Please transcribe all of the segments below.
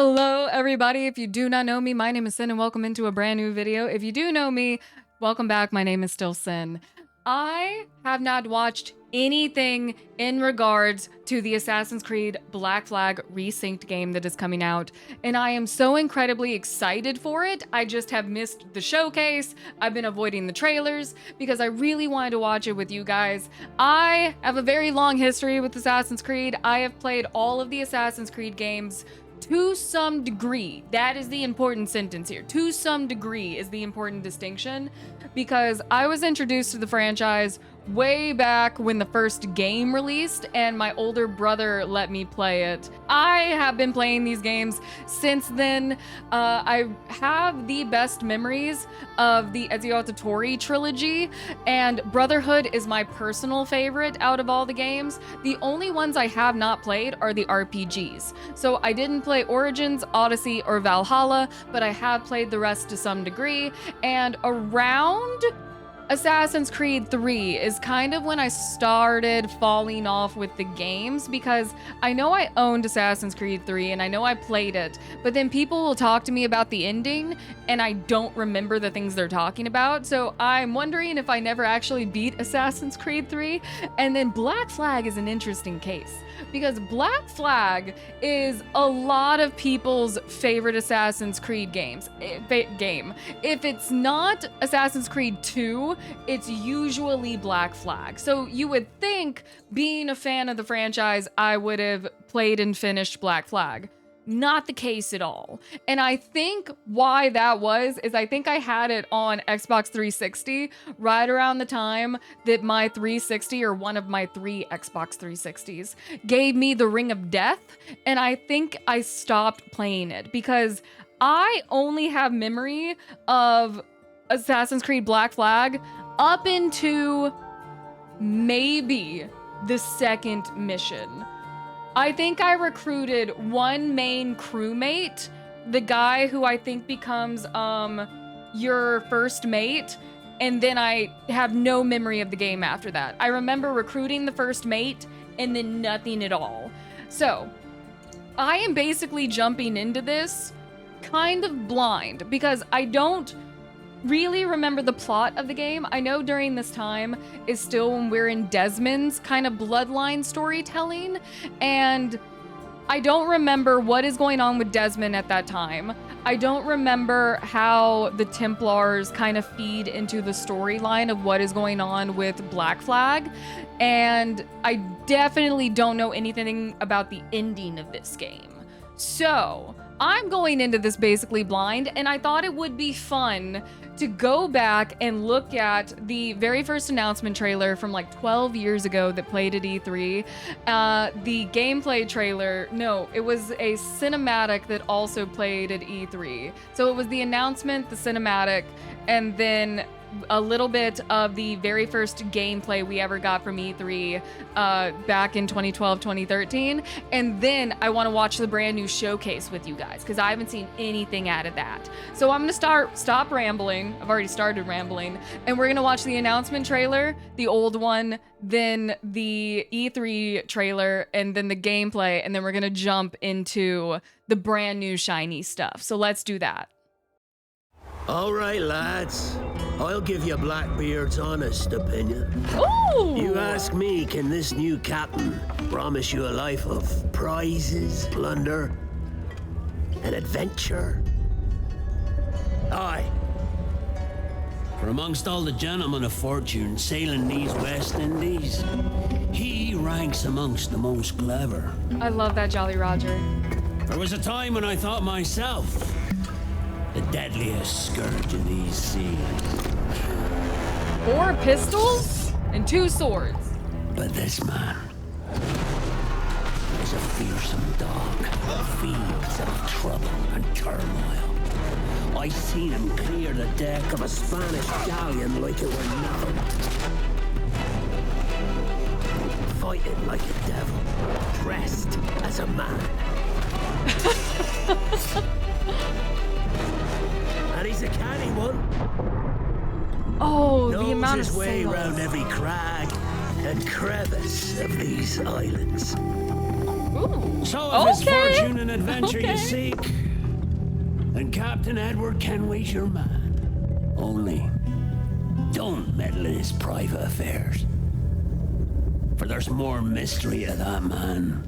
Hello everybody. If you do not know me, my name is Sin and welcome into a brand new video. If you do know me, welcome back. My name is still Sin. I have not watched anything in regards to the Assassin's Creed Black Flag Resynced game that is coming out, and I am so incredibly excited for it. I just have missed the showcase. I've been avoiding the trailers because I really wanted to watch it with you guys. I have a very long history with Assassin's Creed. I have played all of the Assassin's Creed games to some degree. That is the important sentence here. To some degree is the important distinction, because I was introduced to the franchise way back when the first game released, and my older brother let me play it. I have been playing these games since then. I have the best memories of the Ezio Auditore trilogy, and Brotherhood is my personal favorite out of all the games. The only ones I have not played are the RPGs. So I didn't play Origins, Odyssey, or Valhalla, but I have played the rest to some degree, and around Assassin's Creed 3 is kind of when I started falling off with the games, because I know I owned Assassin's Creed 3 and I know I played it, but then people will talk to me about the ending and I don't remember the things they're talking about. So I'm wondering if I never actually beat Assassin's Creed 3. And then Black Flag is an interesting case, because Black Flag is a lot of people's favorite Assassin's Creed game. If it's not Assassin's Creed 2, it's usually Black Flag. So you would think, being a fan of the franchise, I would have played and finished Black Flag. Not the case at all. And I think why that was is I think I had it on Xbox 360 right around the time that my 360, or one of my 3 Xbox 360s, gave me the Ring of Death, and I think I stopped playing it because I only have memory of Assassin's Creed Black Flag up into maybe the second mission. I think I recruited one main crewmate, the guy who I think becomes your first mate, and then I have no memory of the game after that. I remember recruiting the first mate and then nothing at all. So I am basically jumping into this kind of blind because I don't really remember the plot of the game. I know during this time is still when we're in Desmond's kind of bloodline storytelling, and I don't remember what is going on with Desmond at that time. I don't remember how the Templars kind of feed into the storyline of what is going on with Black Flag, and I definitely don't know anything about the ending of this game. So I'm going into this basically blind, and I thought it would be fun to go back and look at the very first announcement trailer from like 12 years ago that played at E3. The gameplay trailer, no, it was a cinematic that also played at E3. So it was the announcement, the cinematic, and then a little bit of the very first gameplay we ever got from E3 back in 2012, 2013. And then I want to watch the brand new showcase with you guys, because I haven't seen anything out of that. So I'm going to stop rambling. I've already started rambling. And we're going to watch the announcement trailer, the old one, then the E3 trailer, and then the gameplay. And then we're going to jump into the brand new shiny stuff. So let's do that. All right, lads. I'll give you Blackbeard's honest opinion. Ooh! You ask me, can this new captain promise you a life of prizes, plunder, and adventure? Aye. For amongst all the gentlemen of fortune sailing these West Indies, he ranks amongst the most clever. I love that Jolly Roger. There was a time when I thought myself the deadliest scourge in these seas. 4 pistols and 2 swords. But this man is a fearsome dog that feeds off trouble and turmoil. I seen him clear the deck of a Spanish galleon like it were nothing. Fighting like a devil, dressed as a man. And he's a canny one. Oh, Knows the amount of his way sails. round every crag and crevice of these islands. Ooh. So if it's Okay. fortune and adventure Okay. you seek, then Captain Edward Kenway's your man. Only, don't meddle in his private affairs. For there's more mystery to that man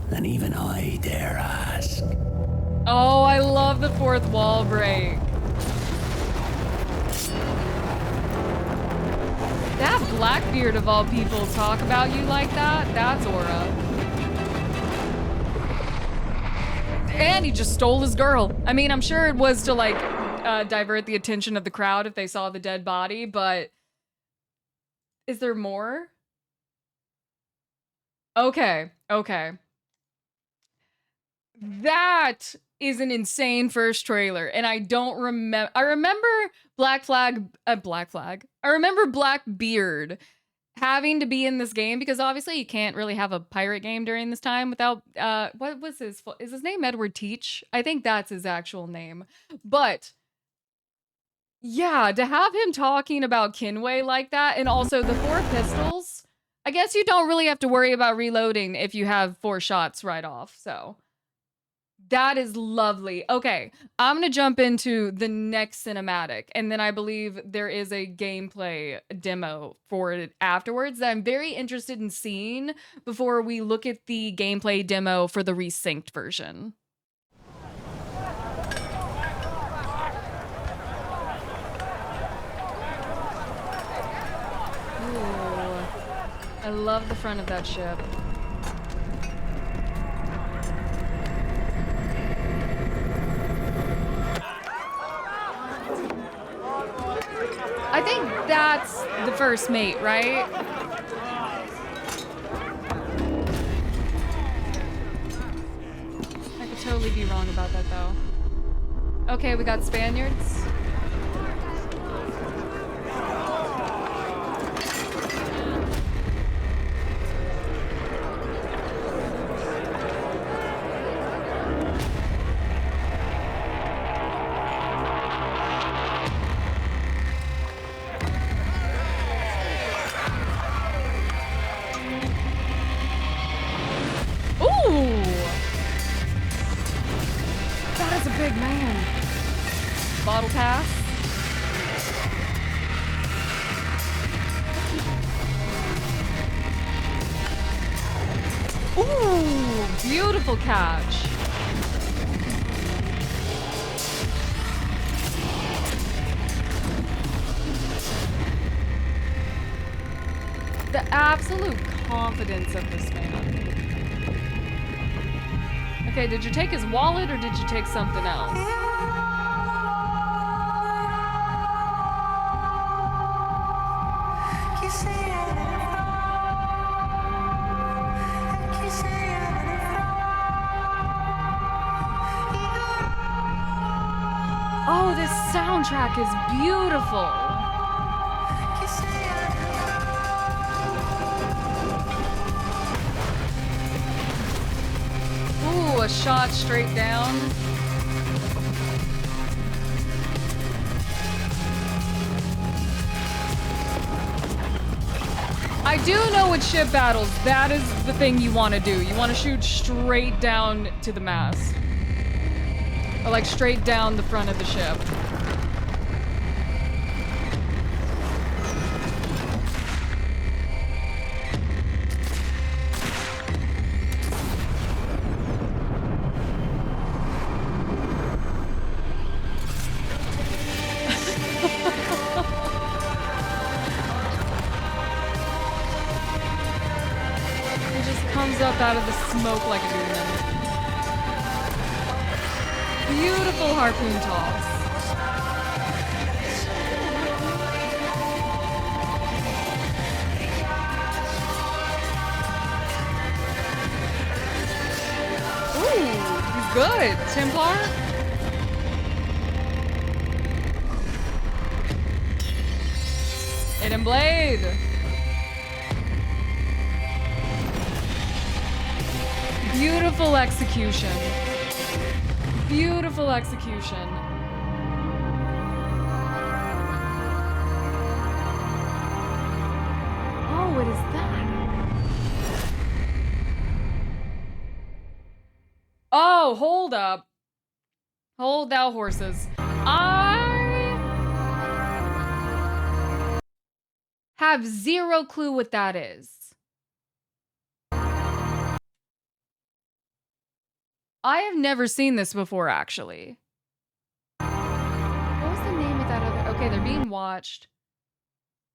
than even I dare ask. Oh, I love the fourth wall break. That Blackbeard of all people talk about you like that? That's aura. And he just stole his girl. I mean, I'm sure it was to like divert the attention of the crowd if they saw the dead body, but is there more? Okay, okay. That is an insane first trailer, and I don't remember. I remember Black Flag. I remember Blackbeard having to be in this game because obviously you can't really have a pirate game during this time without. What was is his name Edward Teach? I think that's his actual name, but. Yeah, to have him talking about Kenway like that, and also the 4 pistols. I guess you don't really have to worry about reloading if you have 4 shots right off, so. That is lovely. Okay, I'm gonna jump into the next cinematic, and then I believe there is a gameplay demo for it afterwards that I'm very interested in seeing before we look at the gameplay demo for the resynced version. Ooh, I love the front of that ship. I think that's the first mate, right? I could totally be wrong about that, though. Okay, we got Spaniards. Ooh! That is a big man. Bottle pass. Ooh, beautiful catch. The absolute confidence of this man. Okay, did you take his wallet or did you take something else? Oh, this soundtrack is beautiful. Ooh, a shot straight down. I do know with ship battles, that is the thing you want to do. You want to shoot straight down to the mast. Or like straight down the front of the ship. It just comes up out of the smoke like a demon. Beautiful harpoon toss. Ooh, he's good. Templar? Hidden blade. Beautiful execution. Beautiful execution. Oh, what is that? Oh, hold up. Hold thou horses. I have zero clue what that is. I have never seen this before, actually. What was the name of that other? Okay, they're being watched.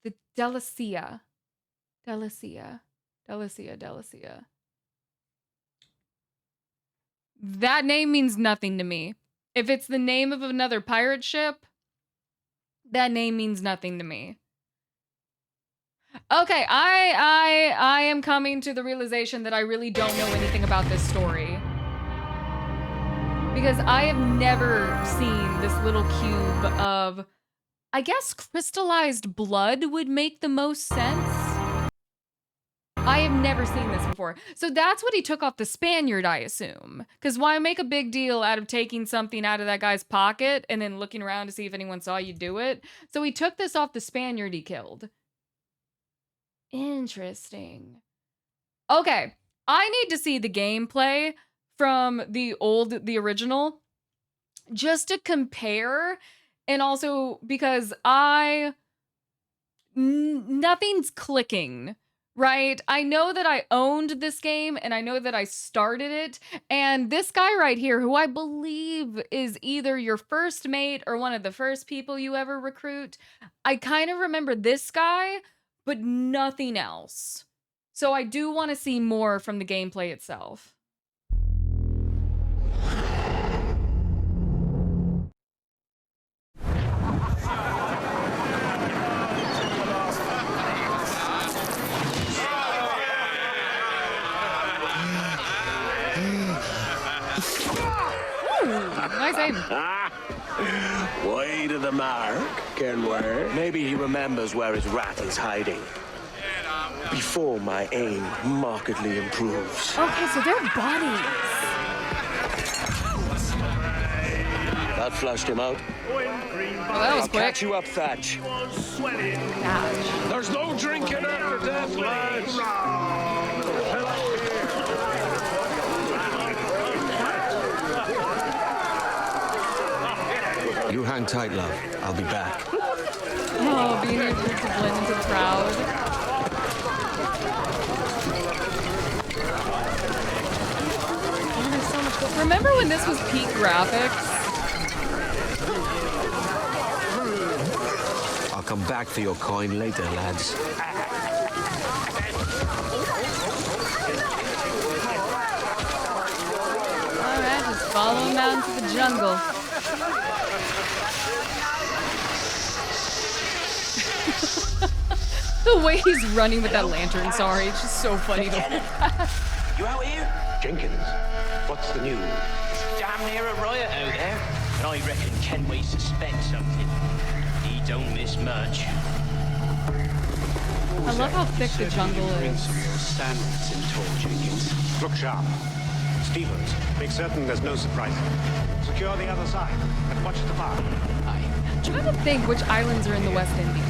The Delicia. Delicia. Delicia. Delicia. That name means nothing to me. If it's the name of another pirate ship, that name means nothing to me. Okay, I am coming to the realization that I really don't know anything about this story. Because I have never seen this little cube of, I guess crystallized blood would make the most sense. I have never seen this before. So that's what he took off the Spaniard, I assume. Because why make a big deal out of taking something out of that guy's pocket and then looking around to see if anyone saw you do it? So he took this off the Spaniard he killed. Interesting. Okay, I need to see the gameplay from the original, just to compare, and also because nothing's clicking, right? I know that I owned this game, and I know that I started it, and this guy right here, who I believe is either your first mate or one of the first people you ever recruit, I kind of remember this guy, but nothing else. So I do want to see more from the gameplay itself. Nice aim. Way to the mark, Kenway. Maybe he remembers where his rat is hiding. Before my aim markedly improves. Okay, so they're buddies. That flushed him out. Oh, that was I'll quick. catch you up, Thatch. Thatch. There's no drinking after death, lads. You hang tight, love. I'll be back. Oh, being able to blend into the crowd. Oh, there's so much. Remember when this was peak graphics? I'll come back for your coin later, lads. Alright, just follow him out into the jungle. The way he's running with that lantern, sorry, it's just so funny to look at. You out here? Jenkins, what's the news? Damn near a riot out there. And I reckon Kenway suspects something. He don't miss much. I love how thick the jungle is. Standards in tall, Jenkins. Look sharp. Stevens, make certain there's no surprises. Secure the other side and watch the bar. Aye. I'm trying to think which islands are in the West Indies.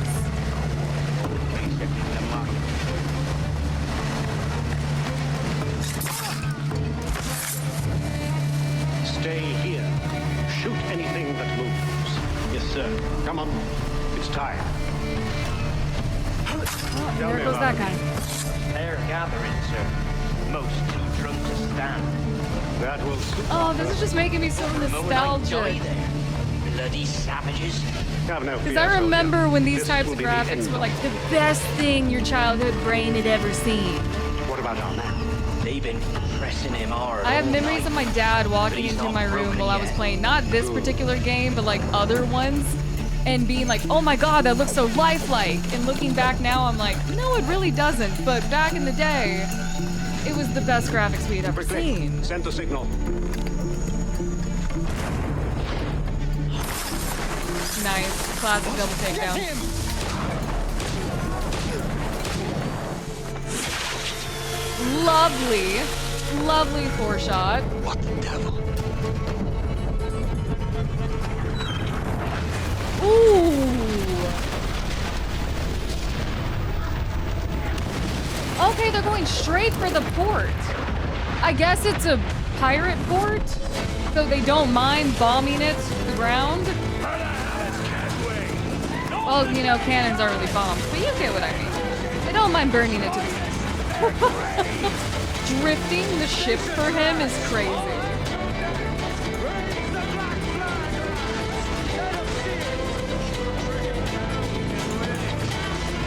Stay here. Shoot anything that moves. Yes, sir. Come on. It's time. Oh, and there goes that guy. They're gathering, sir. Most too drunk to stand. That will suit. Oh, this is just making me so Moment I die nostalgic. there. Bloody savages. Have no Because fear, I remember soldier. when these This types will of be the graphics end were of like the best thing your childhood brain had ever seen. What about our man? They've been pressing him hard. I have all memories night. of my dad walking But he's into not my room broken while I was yet. playing not this particular game, but like other ones, and being like, oh my god, that looks so lifelike. And looking back now, I'm like, no, it really doesn't. But back in the day, it was the best graphics we had ever seen. Send the signal. Nice. Classic double takedown. Lovely. Lovely foreshot. What the devil? Ooh. Okay, they're going straight for the port. I guess it's a pirate port, so they don't mind bombing it to the ground. Well, you know, cannons aren't really bombs, but you get what I mean. They don't mind burning it to the ground. Drifting the ship for him is crazy.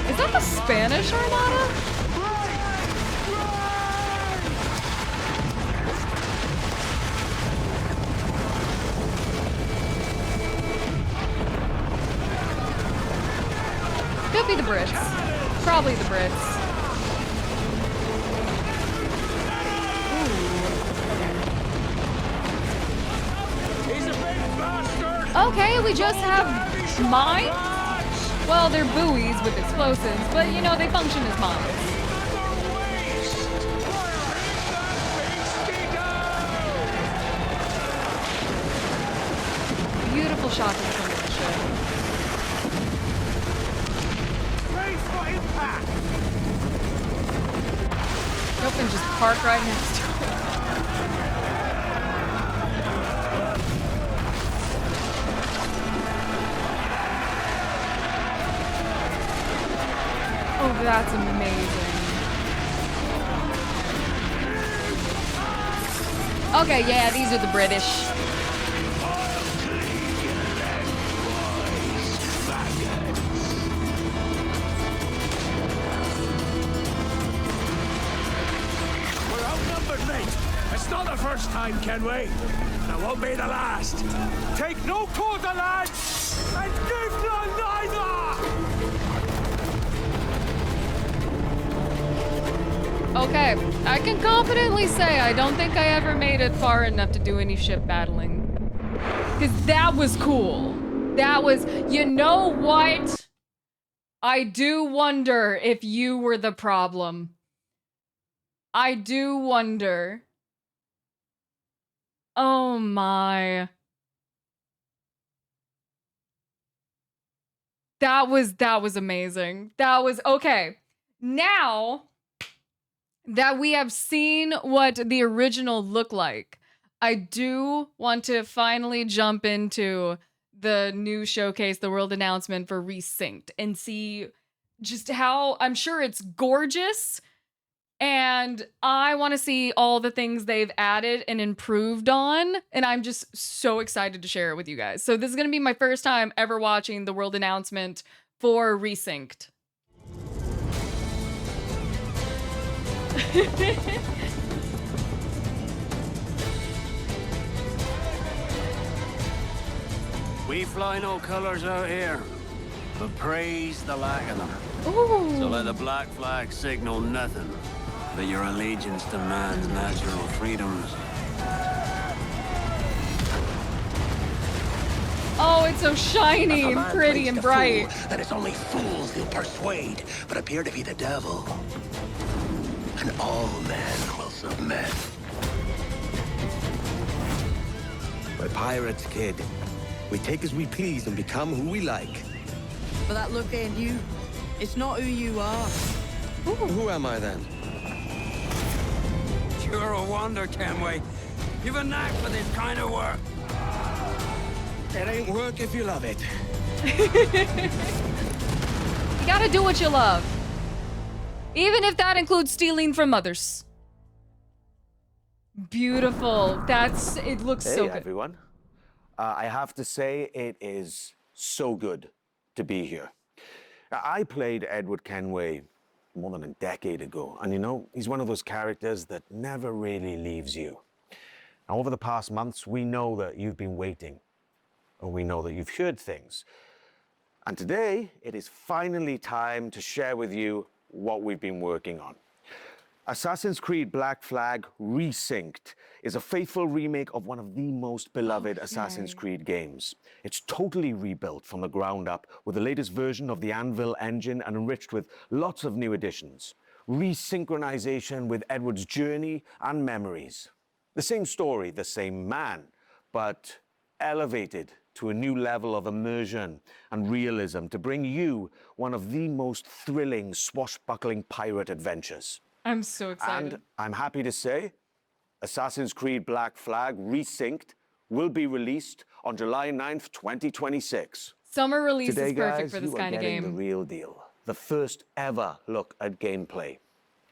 Is that the Spanish Armada? Could be the Brits. Probably the Brits. Okay, we just have mines? Well, they're buoys with explosives, but you know, they function as mines. Beautiful shot of the front of the ship. Brace for impact! Nope, and just park right next to it. Oh, that's amazing. Okay, yeah, these are the British. We're outnumbered, mate. It's not the first time, Kenway. And it won't be the last. Take no quarter, lads! And give none neither! Okay, I can confidently say I don't think I ever made it far enough to do any ship battling. Because that was cool. That was, you know what? I do wonder if you were the problem. I do wonder. Oh my. That was amazing. That was, okay. Now that we have seen what the original looked like, I do want to finally jump into the new showcase, the world announcement for Resynced, and see just how, I'm sure it's gorgeous, and I want to see all the things they've added and improved on, and I'm just so excited to share it with you guys. So this is going to be my first time ever watching the world announcement for Resynced. We fly no colors out here, but praise the lack of them. Ooh. So let the Black Flag signal nothing but your allegiance to man's natural freedoms. Oh, it's so shiny and pretty and bright. That it's only fools he'll persuade, but appear to be the devil. And all men will submit. We're pirates, kid. We take as we please and become who we like. But that look ain't you. It's not who you are. Who am I then? You're a wonder, Kenway. You've a knack for this kind of work. It ain't work if you love it. You gotta do what you love. Even if that includes stealing from others. Beautiful. It looks so good. Hey, everyone. I have to say, it is so good to be here. I played Edward Kenway more than a decade ago, and you know, he's one of those characters that never really leaves you. Now, over the past months, we know that you've been waiting, and we know that you've heard things. And today, it is finally time to share with you what we've been working on. Assassin's Creed Black Flag Resynced is a faithful remake of one of the most beloved Assassin's Creed games. It's totally rebuilt from the ground up with the latest version of the Anvil engine and enriched with lots of new additions. Resynchronization with Edward's journey and memories. The same story, the same man, but elevated to a new level of immersion and realism to bring you one of the most thrilling, swashbuckling pirate adventures. I'm so excited. And I'm happy to say, Assassin's Creed Black Flag Resynced will be released on July 9th, 2026. Summer release Today, is perfect guys, for this you are kind of getting game. the real deal. The first ever look at gameplay.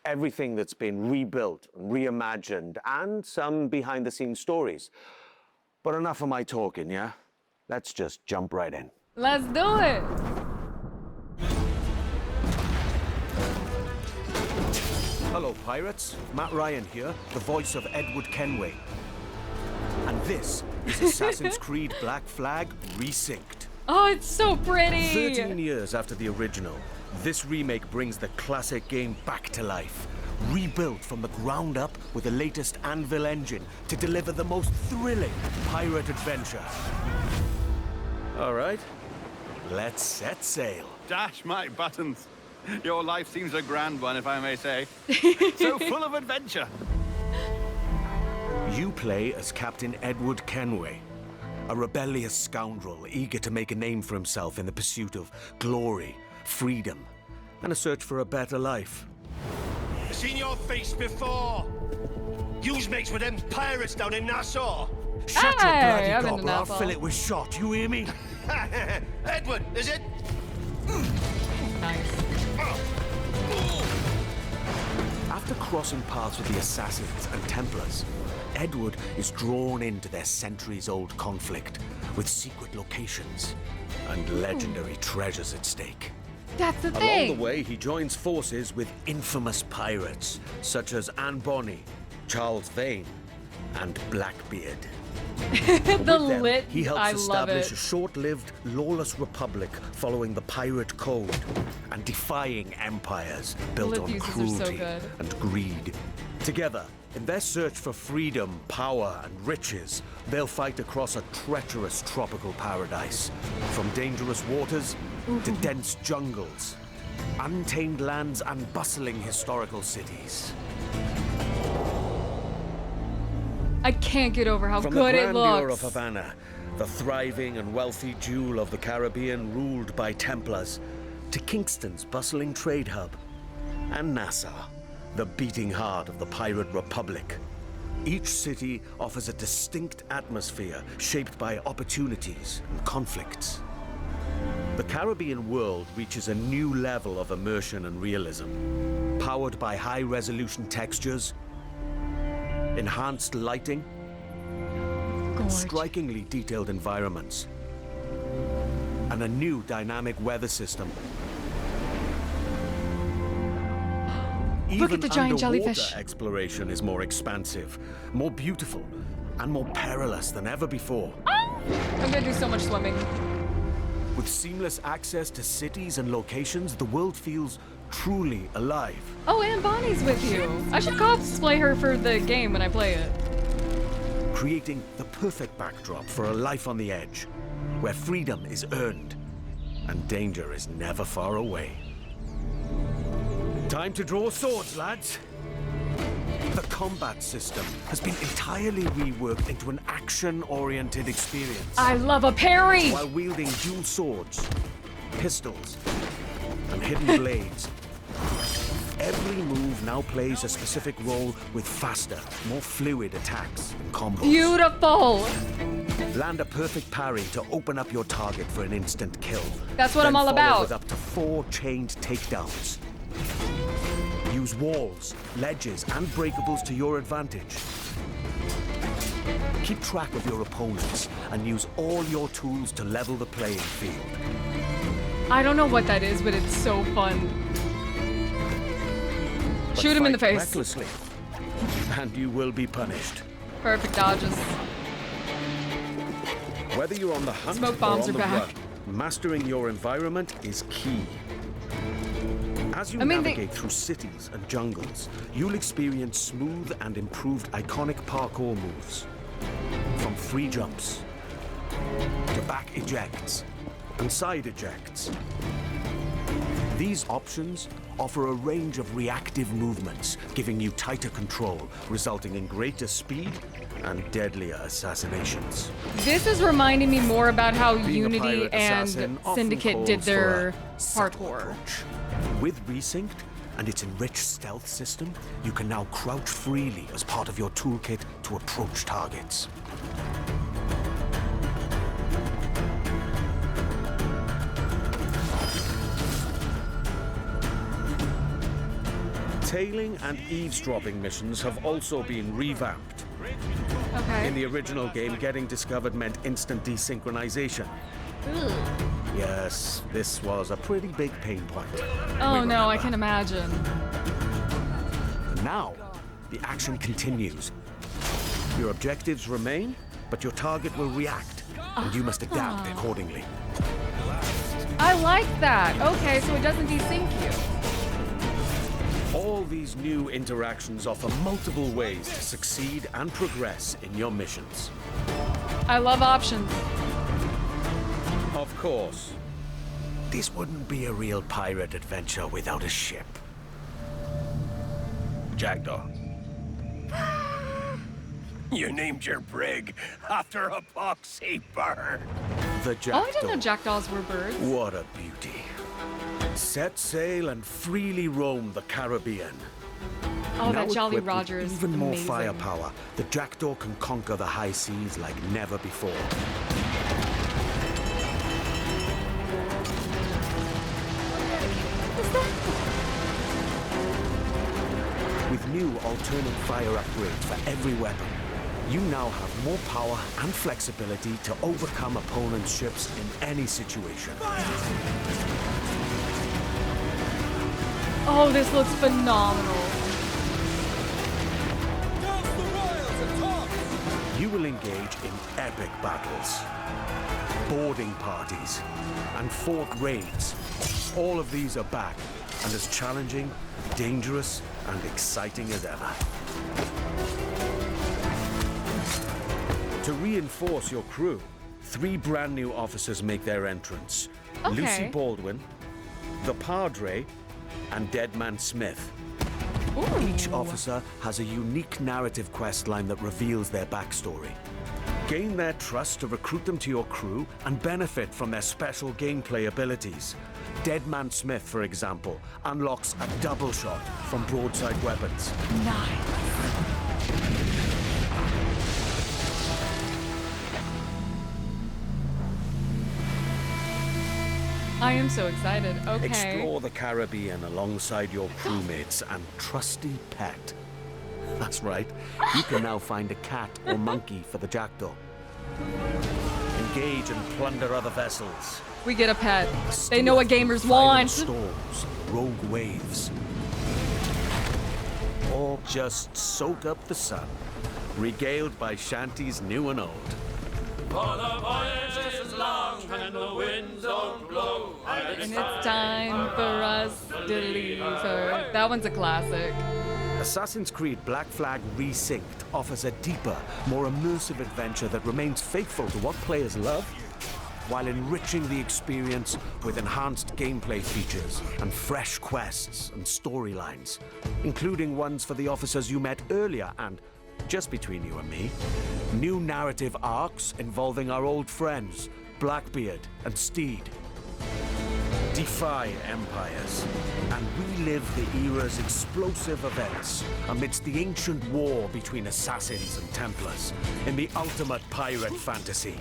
Everything that's been rebuilt, reimagined, and some behind-the-scenes stories. But enough of my talking, yeah? Let's just jump right in. Let's do it. Hello, pirates. Matt Ryan here, the voice of Edward Kenway. And this is Assassin's Creed Black Flag Resynced. Oh, it's so pretty. 13 years after the original, this remake brings the classic game back to life. Rebuilt from the ground up with the latest Anvil engine to deliver the most thrilling pirate adventure. All right, let's set sail. Dash my buttons. Your life seems a grand one, if I may say. So full of adventure. You play as Captain Edward Kenway, a rebellious scoundrel eager to make a name for himself in the pursuit of glory, freedom, and a search for a better life. I've seen your face before. You's mates with them pirates down in Nassau. Shut your bloody I've been gob to or I'll Nassau. fill it with shot, you hear me? Edward, is it? Nice. After crossing paths with the Assassins and Templars, Edward is drawn into their centuries-old conflict with secret locations and legendary treasures at stake. That's the Along thing. the way, he joins forces with infamous pirates such as Anne Bonny, Charles Vane, and Blackbeard. The With them, lit. he helps I love establish a it. short-lived, lawless republic following the pirate code and defying empires built lit on uses are so cruelty good. and greed. Together, in their search for freedom, power, and riches, they'll fight across a treacherous tropical paradise, from dangerous waters to dense jungles, untamed lands, and bustling historical cities. I can't get over how From good the it grandeur looks. of Havana, the thriving and wealthy jewel of the Caribbean ruled by Templars, to Kingston's bustling trade hub, and Nassau, the beating heart of the pirate republic. Each city offers a distinct atmosphere shaped by opportunities and conflicts. The Caribbean world reaches a new level of immersion and realism, powered by high-resolution textures, enhanced lighting, Gorge. strikingly detailed environments, and a new dynamic weather system. Look at the giant underwater jellyfish. Exploration is more expansive, more beautiful, and more perilous than ever before. I'm gonna do so much swimming. With seamless access to cities and locations, the world feels truly alive. Oh, and Bonnie's with you. I should cosplay her for the game when I play it. Creating the perfect backdrop for a life on the edge, where freedom is earned and danger is never far away. Time to draw swords, lads. The combat system has been entirely reworked into an action-oriented experience. I love a parry. While wielding dual swords, pistols, and hidden blades, every move now plays a specific role with faster, more fluid attacks and combos. Beautiful. Land a perfect parry to open up your target for an instant kill. That's what Then I'm all follow about. with up to 4 chained takedowns. Use walls, ledges, and breakables to your advantage. Keep track of your opponents and use all your tools to level the playing field. I don't know what that is, but it's so fun. But Shoot him in the fight face. recklessly, and you will be punished. Perfect dodges. Whether you're on the hunt Smoke or bombs on are the back. run, mastering your environment is key. As you I mean, navigate through cities and jungles, you'll experience smooth and improved iconic parkour moves. From free jumps to back ejects and side ejects. These options offer a range of reactive movements, giving you tighter control, resulting in greater speed and deadlier assassinations. This is reminding me more about how Being a Unity pirate and assassin often Syndicate calls did for their a subtle parkour. approach. With Resynced, and its enriched stealth system, you can now crouch freely as part of your toolkit to approach targets. Tailing and eavesdropping missions have also been revamped. Okay. In the original game, getting discovered meant instant desynchronization. Yes, this was a pretty big pain point. Oh no, I can imagine. And now, the action continues. Your objectives remain, but your target will react, and you must adapt accordingly. I like that. Okay, so it doesn't desync you. All these new interactions offer multiple ways to succeed and progress in your missions. I love options. Of course, this wouldn't be a real pirate adventure without a ship. Jackdaw. You named your brig after a poxy bird. The Jackdaw. Oh, I didn't know jackdaws were birds. What a beauty. Set sail and freely roam the Caribbean. Oh, Now that Jolly equipped with Roger is even more amazing. firepower, the Jackdaw can conquer the high seas like never before. With new alternate fire upgrades for every weapon, you now have more power and flexibility to overcome opponents' ships in any situation. Oh, this looks phenomenal. You will engage in epic battles, boarding parties, and fort raids. All of these are back and as challenging, dangerous, and exciting as ever. To reinforce your crew, 3 brand new officers make their entrance. Okay. Lucy Baldwin, the Padre, and Deadman Smith. Ooh. Each officer has a unique narrative quest line that reveals their backstory. Gain their trust to recruit them to your crew and benefit from their special gameplay abilities. Deadman Smith, for example, unlocks a double shot from broadside weapons. Nice. I am so excited. Okay. Explore the Caribbean alongside your crewmates and trusty pet. That's right, you can now find a cat or monkey for the Jackdaw. Engage and plunder other vessels. We get a pet. They know what gamers want. Storms, rogue waves. Or just soak up the sun, regaled by shanties new and old. For the voyage is long and the winds don't blow. And it's time for us to leave her. That one's a classic. Assassin's Creed Black Flag Resynced offers a deeper, more immersive adventure that remains faithful to what players love, while enriching the experience with enhanced gameplay features and fresh quests and storylines, including ones for the officers you met earlier and, just between you and me, new narrative arcs involving our old friends, Blackbeard and Steed. Defy empires and relive the era's explosive events amidst the ancient war between assassins and Templars in the ultimate pirate fantasy.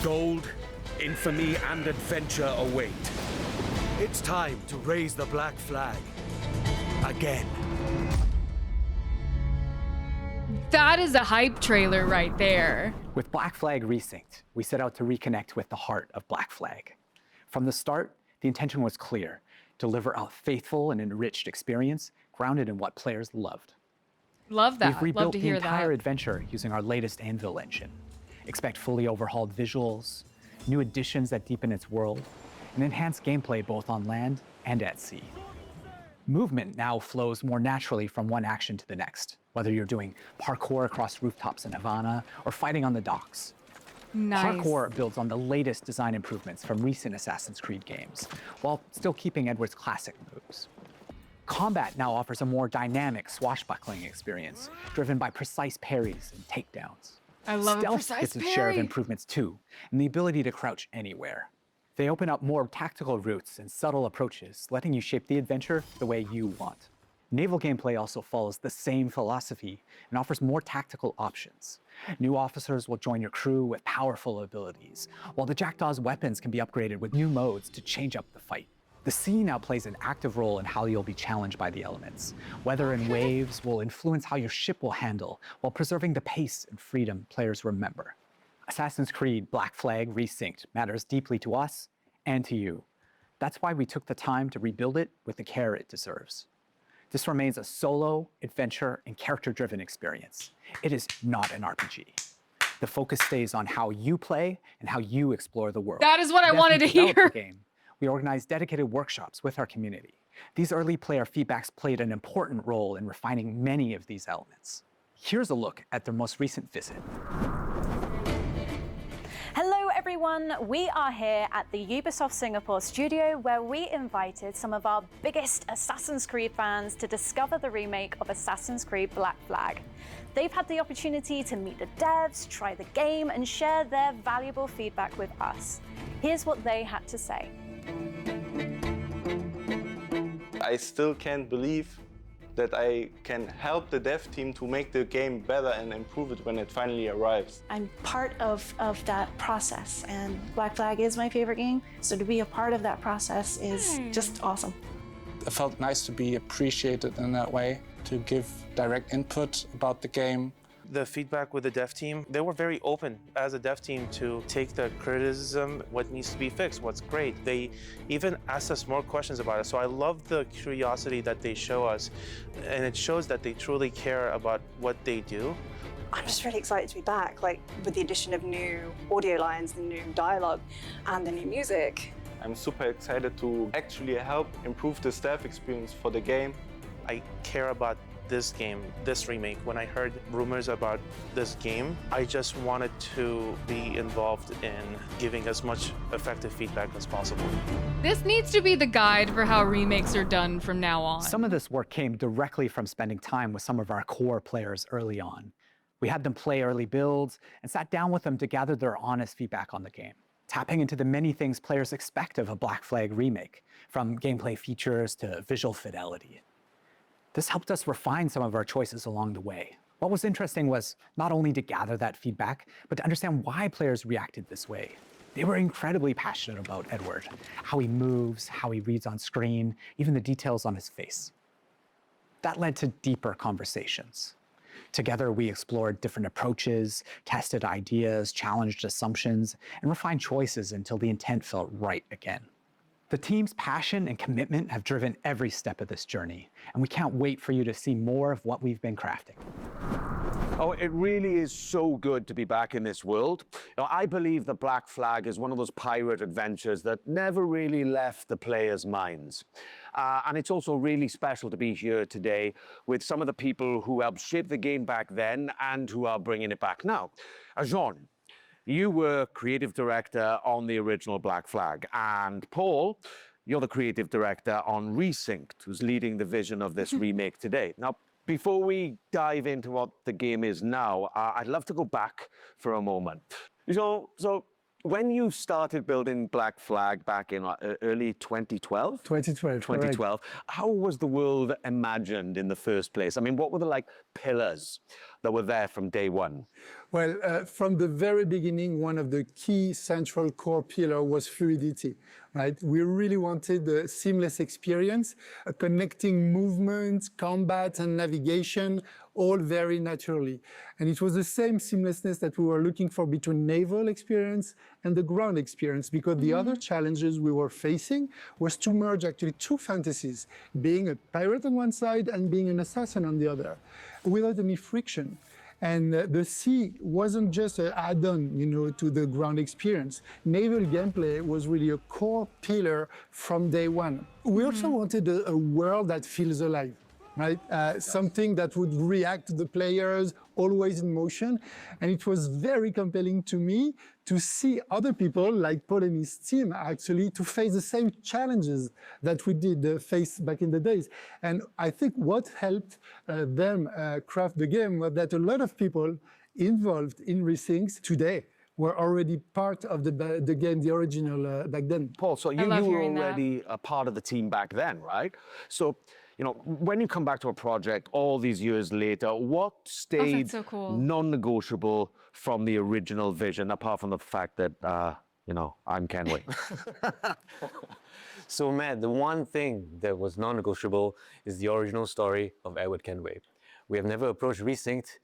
Gold, infamy, and adventure await. It's time to raise the Black Flag again. That is a hype trailer right there. With Black Flag Resynced, we set out to reconnect with the heart of Black Flag. From the start, the intention was clear: deliver a faithful and enriched experience grounded in what players loved. Love that. We've rebuilt Love to the hear entire that. adventure using our latest Anvil engine. Expect fully overhauled visuals, new additions that deepen its world, and enhanced gameplay both on land and at sea. Movement now flows more naturally from one action to the next, whether you're doing parkour across rooftops in Havana or fighting on the docks. Nice. Parkour builds on the latest design improvements from recent Assassin's Creed games, while still keeping Edward's classic moves. Combat now offers a more dynamic, swashbuckling experience, driven by precise parries and takedowns. I love a Stealth precise gets its share of parry. improvements too, and the ability to crouch anywhere. They open up more tactical routes and subtle approaches, letting you shape the adventure the way you want. Naval gameplay also follows the same philosophy and offers more tactical options. New officers will join your crew with powerful abilities, while the Jackdaw's weapons can be upgraded with new modes to change up the fight. The sea now plays an active role in how you'll be challenged by the elements. Weather and waves will influence how your ship will handle, while preserving the pace and freedom players remember. Assassin's Creed Black Flag Resynced matters deeply to us and to you. That's why we took the time to rebuild it with the care it deserves. This remains a solo, adventure, and character-driven experience. It is not an RPG. The focus stays on how you play and how you explore the world. That is what I wanted to hear. The game, we organized dedicated workshops with our community. These early player feedbacks played an important role in refining many of these elements. Here's a look at their most recent visit. Hello everyone, we are here at the Ubisoft Singapore studio where we invited some of our biggest Assassin's Creed fans to discover the remake of Assassin's Creed Black Flag. They've had the opportunity to meet the devs, try the game, and share their valuable feedback with us. Here's what they had to say. I still can't believe that I can help the dev team to make the game better and improve it when it finally arrives. I'm part of that process, and Black Flag is my favorite game, so to be a part of that process is just awesome. It felt nice to be appreciated in that way, to give direct input about the game. The feedback with the dev team, they were very open as a dev team to take the criticism, what needs to be fixed, what's great. They even asked us more questions about it. So I love the curiosity that they show us, and it shows that they truly care about what they do. I'm just really excited to be back, like with the addition of new audio lines, the new dialogue, and the new music. I'm super excited to actually help improve the staff experience for the game. I care about this game, this remake. When I heard rumors about this game, I just wanted to be involved in giving as much effective feedback as possible. This needs to be the guide for how remakes are done from now on. Some of this work came directly from spending time with some of our core players early on. We had them play early builds and sat down with them to gather their honest feedback on the game, tapping into the many things players expect of a Black Flag remake, from gameplay features to visual fidelity. This helped us refine some of our choices along the way. What was interesting was not only to gather that feedback, but to understand why players reacted this way. They were incredibly passionate about Edward, how he moves, how he reads on screen, even the details on his face. That led to deeper conversations. Together, we explored different approaches, tested ideas, challenged assumptions, and refined choices until the intent felt right again. The team's passion and commitment have driven every step of this journey, and we can't wait for you to see more of what we've been crafting. Oh, it really is so good to be back in this world. I believe the Black Flag is one of those pirate adventures that never really left the players' minds. And it's also really special to be here today with some of the people who helped shape the game back then and who are bringing it back now. Jean, you were creative director on the original Black Flag, and Paul, you're the creative director on Resynced, who's leading the vision of this remake today. Now, before we dive into what the game is now, I'd love to go back for a moment. So when you started building Black Flag back in early 2012? 2012. How was the world imagined in the first place? I mean, what were the pillars that were there from day one? Well, from the very beginning, one of the key central core pillar was fluidity, right? We really wanted a seamless experience, connecting movement, combat, and navigation, all very naturally. And it was the same seamlessness that we were looking for between naval experience and the ground experience, because the other challenges we were facing was to merge actually two fantasies, being a pirate on one side and being an assassin on the other, without any friction. And the sea wasn't just an add-on, to the ground experience. Naval gameplay was really a core pillar from day one. We also wanted a world that feels alive, right? Something that would react to the players, always in motion. And it was very compelling to me to see other people like Paul and his team actually to face the same challenges that we did face back in the days. And I think what helped them craft the game was that a lot of people involved in Resynced today were already part of the game, the original back then. Paul, so you were already a part of the team back then, right? So, you know, when you come back to a project all these years later, what stayed so cool. non-negotiable from the original vision, apart from the fact that, you know, I'm Kenway? So, Matt, the one thing that was non-negotiable is the original story of Edward Kenway. We have never approached Resynced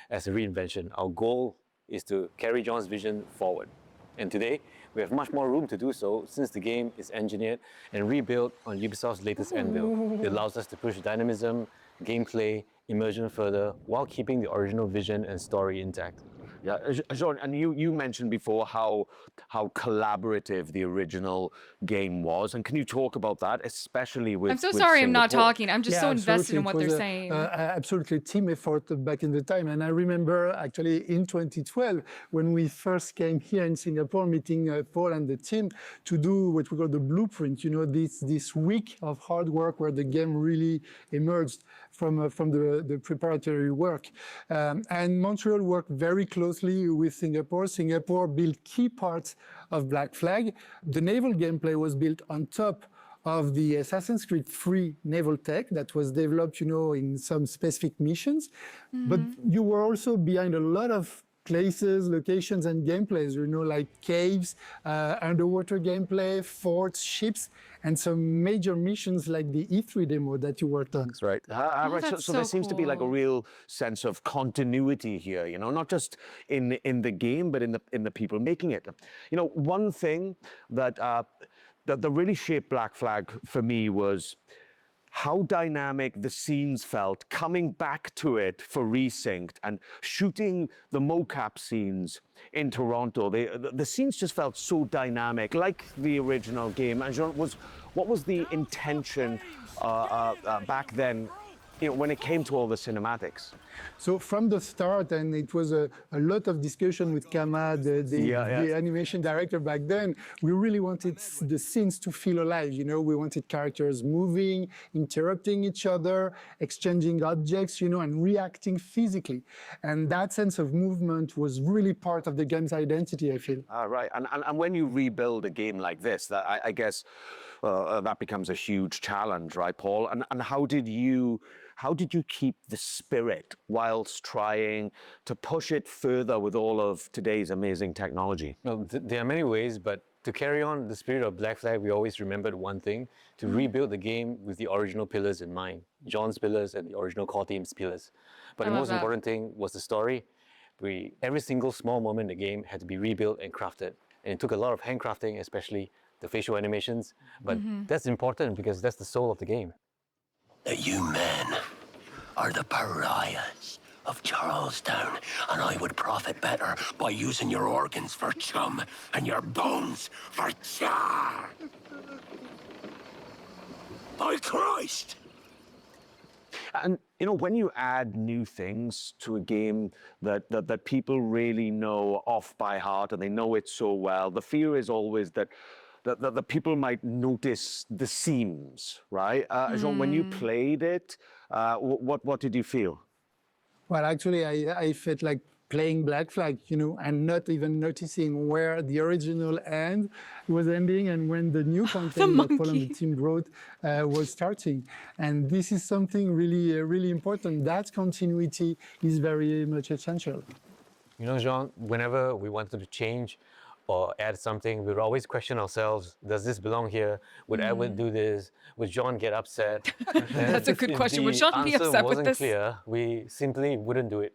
as a reinvention. Our goal is to carry John's vision forward. And today, we have much more room to do so since the game is engineered and rebuilt on Ubisoft's latest Anvil. It allows us to push dynamism, gameplay, immersion further while keeping the original vision and story intact. Yeah, Jean, and you mentioned before how collaborative the original game was, and can you talk about that, especially with? I'm so sorry, I'm not talking. I'm just so invested in what they're It was saying. Absolutely team effort back in the time, and I remember actually in 2012 when we first came here in Singapore, meeting Paul and the team to do what we call the blueprint. You know, this week of hard work where the game really emerged from the preparatory work, and Montreal worked very closely with Singapore. Singapore built key parts of Black Flag. The naval gameplay was built on top of the Assassin's Creed 3 naval tech that was developed, you know, in some specific missions. But you were also behind a lot of places, locations, and gameplays, you know, like caves, underwater gameplay, forts, ships, and some major missions like the E3 demo that you worked on. That's right. Right. So there seems to be like a real sense of continuity here, you know, not just in the game, but in the people making it. You know, one thing that that really shaped Black Flag for me was how dynamic the scenes felt coming back to it for Resynced and shooting the mocap scenes in Toronto. The scenes just felt so dynamic, like the original game. And Jean, what was the intention back then, you know, when it came to all the cinematics? So from the start, and it was a lot of discussion with Kama, the animation director back then, we really wanted the scenes to feel alive. You know, we wanted characters moving, interrupting each other, exchanging objects, you know, and reacting physically. And that sense of movement was really part of the game's identity, I feel. Right. And when you rebuild a game like this, that I guess that becomes a huge challenge, right, Paul? And how did you keep the spirit whilst trying to push it further with all of today's amazing technology? Well, there are many ways, but to carry on the spirit of Black Flag, we always remembered one thing: to rebuild the game with the original pillars in mind, John's pillars and the original core team's pillars. But the most important thing was the story. Every single small moment in the game had to be rebuilt and crafted, and it took a lot of handcrafting, especially the facial animations. But that's important because that's the soul of the game. That you men are the pariahs of Charlestown, and I would profit better by using your organs for chum and your bones for char. By Christ! And you know, when you add new things to a game that people really know off by heart and they know it so well, the fear is always that the people might notice the seams, right? Jean, when you played it, what did you feel? Well, actually, I felt like playing Black Flag, you know, and not even noticing where the original end was ending and when the new content that Paul and the team wrote was starting. And this is something really important. That continuity is very much essential. You know, Jean, whenever we wanted to change or add something, we would always question ourselves: does this belong here? Would Edward do this? Would John get upset? That's a good question. Would John be upset with this? If the answer wasn't clear, we simply wouldn't do it.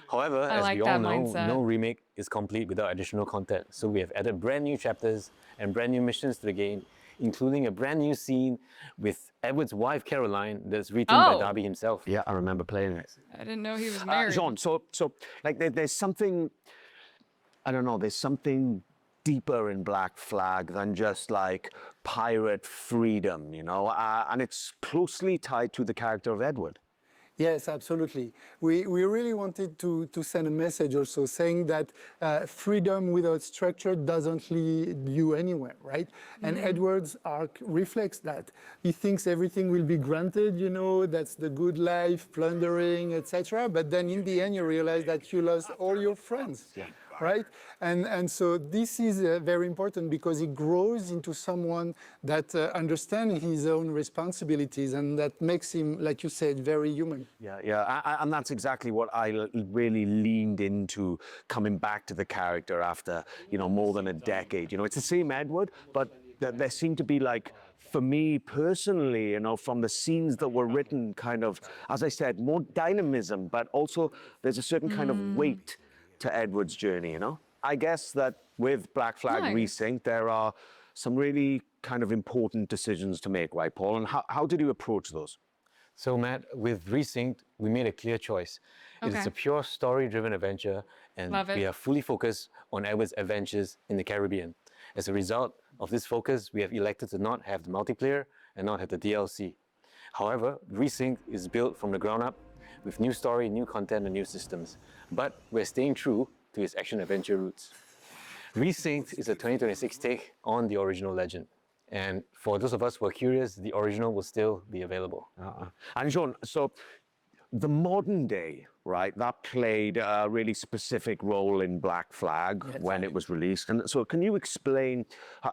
However, as we all know, no remake is complete without additional content. So we have added brand new chapters and brand new missions to the game, including a brand new scene with Edward's wife, Caroline, that's written by Darby himself. Yeah, I remember playing it. I didn't know he was married. Jean, so like there's something, I don't know, there's something deeper in Black Flag than just like pirate freedom, you know, and it's closely tied to the character of Edward. Yes, absolutely. We really wanted to send a message also saying that freedom without structure doesn't lead you anywhere, right? And Edward's arc reflects that. He thinks everything will be granted, you know, that's the good life, plundering, etc. But then in the end, you realize that you lost all your friends. right? And so this is very important because he grows into someone that understands his own responsibilities, and that makes him, like you said, very human. Yeah. And that's exactly what I really leaned into coming back to the character after, more than a decade. It's the same Edward, but there seemed to be like, for me personally, from the scenes that were written, kind of, as I said, more dynamism, but also there's a certain kind of weight to Edward's journey, I guess that with Black Flag Resynced, there are some really kind of important decisions to make, right, Paul? And how did you approach those? So, Matt, with Resynced, we made a clear choice. It is a pure story-driven adventure, and we are fully focused on Edward's adventures in the Caribbean. As a result of this focus, we have elected to not have the multiplayer and not have the DLC. However, Resynced is built from the ground up with new story, new content, and new systems. But we're staying true to its action-adventure roots. Resynced is a 2026 take on the original legend. And for those of us who are curious, the original will still be available. And Jean, so the modern day, right, that played a really specific role in Black Flag when it was released. And so can you explain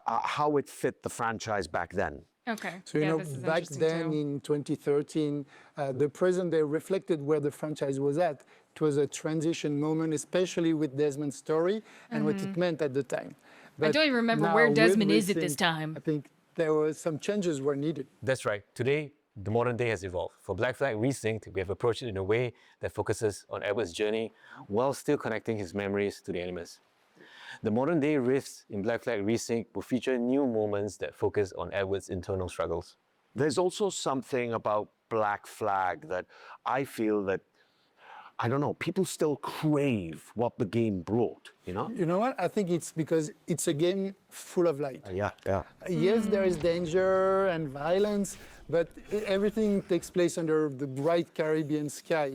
how it fit the franchise back then? Okay. So, back then in 2013, the present day reflected where the franchise was at. It was a transition moment, especially with Desmond's story and what it meant at the time. But I don't even remember where Desmond is at this time. I think there were some changes were needed. That's right. Today, the modern day has evolved. For Black Flag Resynced, we have approached it in a way that focuses on Edward's journey while still connecting his memories to the Animus. The modern day riffs in Black Flag Resynced will feature new moments that focus on Edward's internal struggles. There's also something about Black Flag that I feel that, I don't know, people still crave what the game brought, You know what? I think it's because it's a game full of light. Yeah. Yes, there is danger and violence, but everything takes place under the bright Caribbean sky,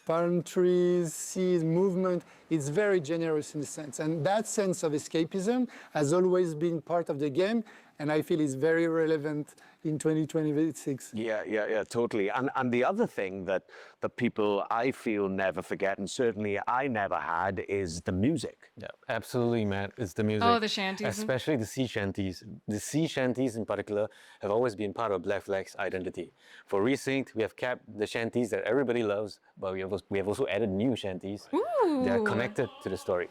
palm trees, seas, movement. It's very generous in a sense. And that sense of escapism has always been part of the game, and I feel is very relevant in 2026. Yeah, totally. And the other thing that the people, I feel, never forget, and certainly I never had, is the music. Yeah, absolutely, Matt. It's the music. Oh, the shanties. Especially the sea shanties. The sea shanties in particular have always been part of Black Flag's identity. For Resynced, we have kept the shanties that everybody loves, but we have also added new shanties. Ooh. They are connected to the story.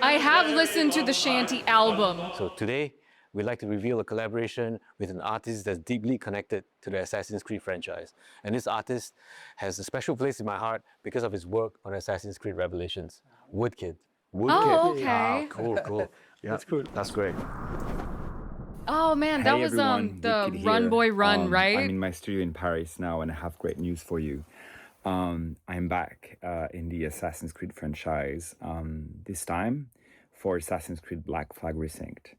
I have listened to the Shanty album. So today, we'd like to reveal a collaboration with an artist that's deeply connected to the Assassin's Creed franchise. And this artist has a special place in my heart because of his work on Assassin's Creed Revelations, Woodkid. Oh, okay. Ah, cool. Yeah, that's cool. That's great. Oh man, that was the Run Boy Run, right? I'm in my studio in Paris now, and I have great news for you. I'm back in the Assassin's Creed franchise, this time for Assassin's Creed Black Flag Resynced.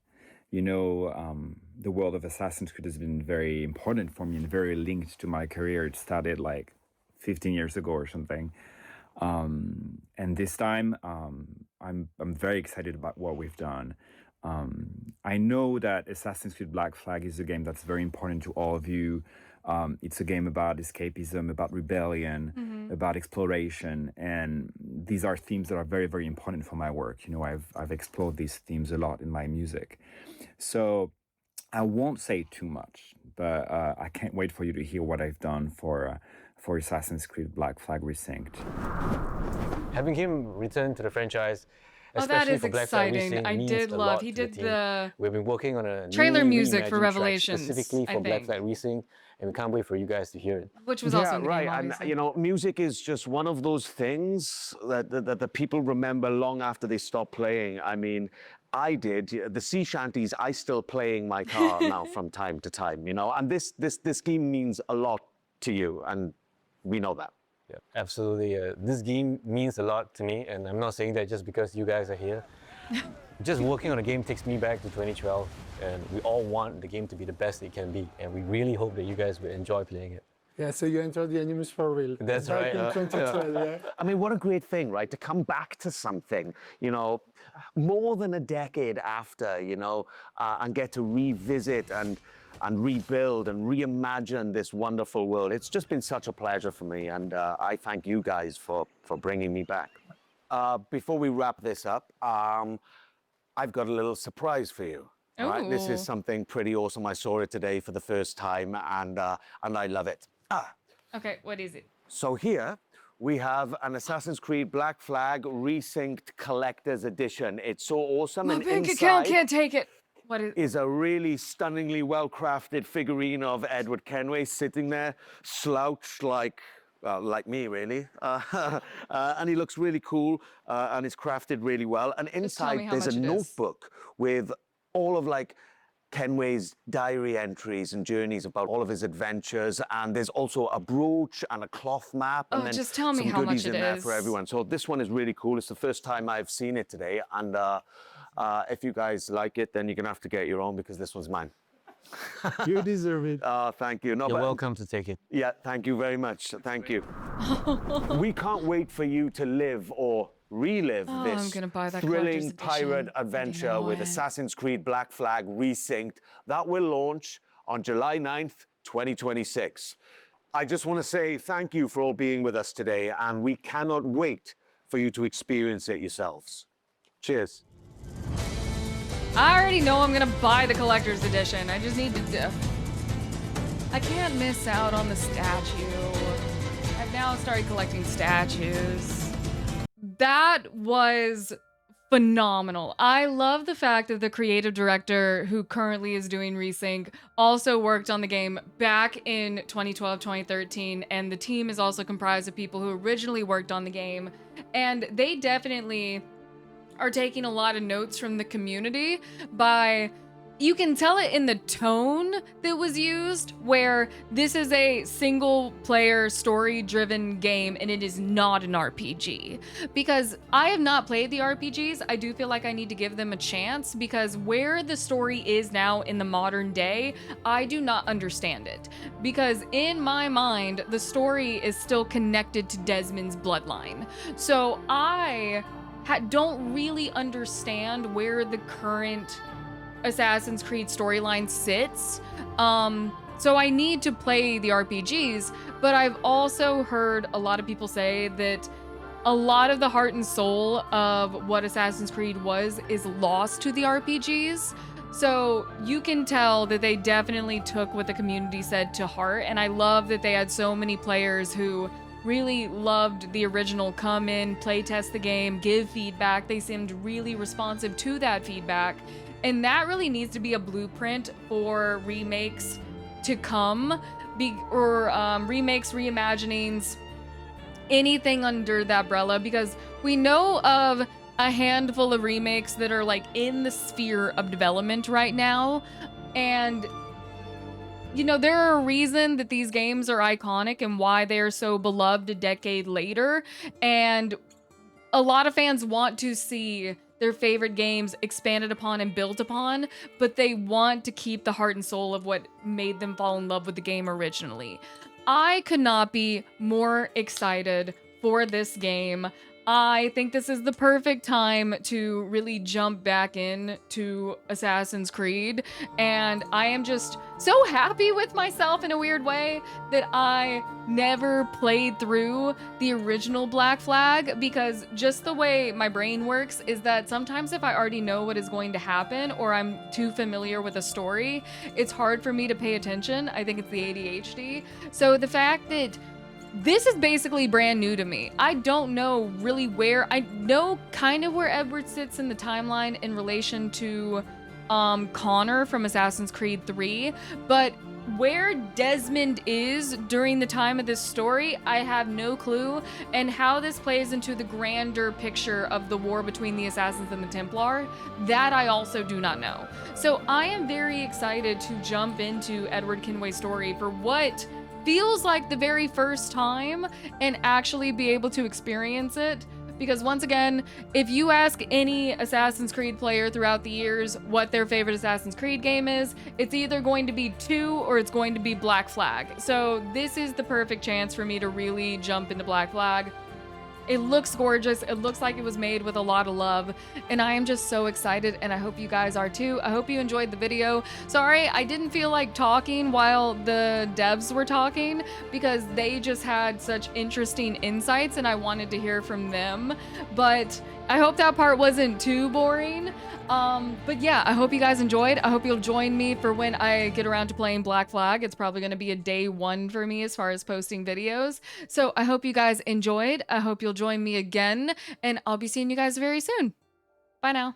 The world of Assassin's Creed has been very important for me and very linked to my career. It started like 15 years ago or something. And this time, I'm very excited about what we've done. I know that Assassin's Creed Black Flag is a game that's very important to all of you. It's a game about escapism, about rebellion, about exploration, and these are themes that are very, very important for my work. I've explored these themes a lot in my music. So I won't say too much, but I can't wait for you to hear what I've done for Assassin's Creed Black Flag Resynced. Having him return to the franchise, that is for Black Flag exciting. Resynced, I means did a love. lot He to the did team. the We've been working on a trailer new music for reimagined track Revelations, specifically I for Black think. Flag Resynced, and we can't wait for you guys to hear it. Which was also in the right. game, And obviously. music is just one of those things that the people remember long after they stop playing. I mean, I did. The sea shanties, I still play in my car now from time to time, and this game means a lot to you, and we know that. Yeah, absolutely. This game means a lot to me, and I'm not saying that just because you guys are here. Just working on a game takes me back to 2012, and we all want the game to be the best it can be, and we really hope that you guys will enjoy playing it. Yeah, so you entered the Animus for real. That's Back right. in 2012, yeah. I mean, what a great thing, right? To come back to something, more than a decade after, and get to revisit and and rebuild and reimagine this wonderful world. It's just been such a pleasure for me, and I thank you guys for bringing me back. Before we wrap this up, I've got a little surprise for you. All right, this is Ooh. something pretty awesome. I saw it today for the first time, and I love it. Okay, what is it? So here we have an Assassin's Creed Black Flag Resynced Collector's Edition. It's so awesome. My and bank inside account can't take it. What is a really stunningly well-crafted figurine of Edward Kenway sitting there, slouched like me, really. And he looks really cool, and it's crafted really well. And Just tell me inside, how there's much a it is. notebook with all of Kenway's diary entries and journeys about all of his adventures, and there's also a brooch and a cloth map, and Oh, then just tell me some how much goodies it in there for is. everyone. So this one is really cool. It's the first time I've seen it today, and if you guys like it, then you're gonna have to get your own because this one's mine. You deserve it. Thank you. No, You're but- welcome to take it. Yeah, thank you very much. Thank you. We can't wait for you to live or relive Oh, I'm this gonna buy that collector's thrilling edition. pirate I adventure know with it. Assassin's Creed Black Flag Resynced. That will launch on July 9th, 2026. I just want to say thank you for all being with us today, and we cannot wait for you to experience it yourselves. Cheers. I already know I'm gonna buy the collector's edition. I just need to. I can't miss out on the statue. I've now started collecting statues. That was phenomenal. I love the fact that the creative director who currently is doing Resync also worked on the game back in 2012, 2013, and the team is also comprised of people who originally worked on the game, and they definitely are taking a lot of notes from the community by, you can tell it in the tone that was used, where this is a single player story driven game and it is not an RPG. Because I have not played the RPGs, I do feel like I need to give them a chance, because where the story is now in the modern day, I do not understand it. Because in my mind, the story is still connected to Desmond's bloodline. So I don't really understand where the current Assassin's Creed storyline sits. So I need to play the RPGs, but I've also heard a lot of people say that a lot of the heart and soul of what Assassin's Creed was is lost to the RPGs. So you can tell that they definitely took what the community said to heart, and I love that they had so many players who really loved the original come in, play test the game, give feedback. They seemed really responsive to that feedback. And that really needs to be a blueprint for remakes to come, remakes, reimaginings, anything under the umbrella, because we know of a handful of remakes that are in the sphere of development right now. And you know, there are a reason that these games are iconic and why they are so beloved a decade later. And a lot of fans want to see their favorite games expanded upon and built upon, but they want to keep the heart and soul of what made them fall in love with the game originally. I could not be more excited for this game. I think this is the perfect time to really jump back into Assassin's Creed, and I am just so happy with myself in a weird way that I never played through the original Black Flag, because just the way my brain works is that sometimes if I already know what is going to happen or I'm too familiar with a story, it's hard for me to pay attention. I think it's the ADHD. So the fact that this is basically brand new to me. I don't know really where, I know kind of where Edward sits in the timeline in relation to Connor from Assassin's Creed 3, but where Desmond is during the time of this story, I have no clue, and how this plays into the grander picture of the war between the Assassins and the Templar, that I also do not know. So I am very excited to jump into Edward Kenway's story for what feels like the very first time and actually be able to experience it. Because once again, if you ask any Assassin's Creed player throughout the years what their favorite Assassin's Creed game is, it's either going to be 2 or it's going to be Black Flag. So this is the perfect chance for me to really jump into Black Flag. It looks gorgeous. It looks like it was made with a lot of love, and I am just so excited, and I hope you guys are too. I hope you enjoyed the video. Sorry, I didn't feel like talking while the devs were talking because they just had such interesting insights and I wanted to hear from them, but I hope that part wasn't too boring. But yeah, I hope you guys enjoyed. I hope you'll join me for when I get around to playing Black Flag. It's probably going to be a day one for me as far as posting videos. So I hope you guys enjoyed. I hope you'll join me again, and I'll be seeing you guys very soon. Bye now.